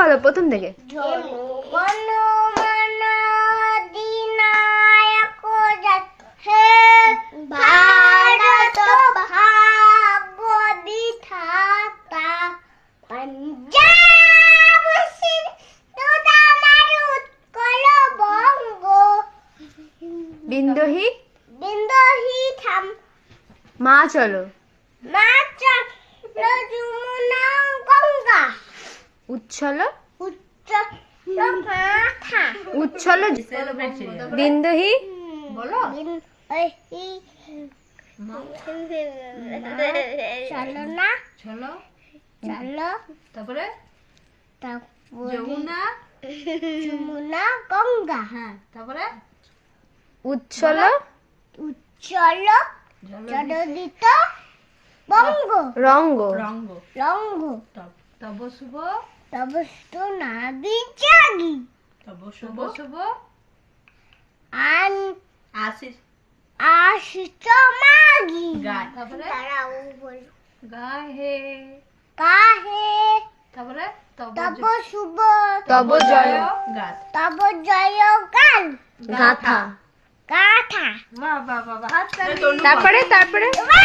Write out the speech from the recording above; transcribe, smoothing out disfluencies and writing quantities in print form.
বলো প্রথম থেকে। ভারত ভাগ্য বিধাতা পাঞ্জাব সিন্ধু আমার উৎকল বঙ্গ বিন্দহি বিন্দহি থাম মা চলো মা চলো যমুনা গঙ্গা উচ্ছল উচ্চল মাথা উচ্ছল বিন্দহি বলো চলো না চলো চলো তারপরে তারপরে যমুনা যমুনা গঙ্গা হ্যাঁ তারপরে উচ্ছল উচ্চল জলদিত বঙ্গ রঙ্গ রঙ্গ রঙ্গ তব শুভ তবস্তু নাবি জাগি তব শুভ শুভ আন আশিস আশিত মাগি গায় তারপরে তারাও বল গায় হে কাহে তারপরে তব শুভ তব জয় গাত তব জয় গান গাথা গাথা বাহ বাহ বাহ হাত তারপরে বাহ!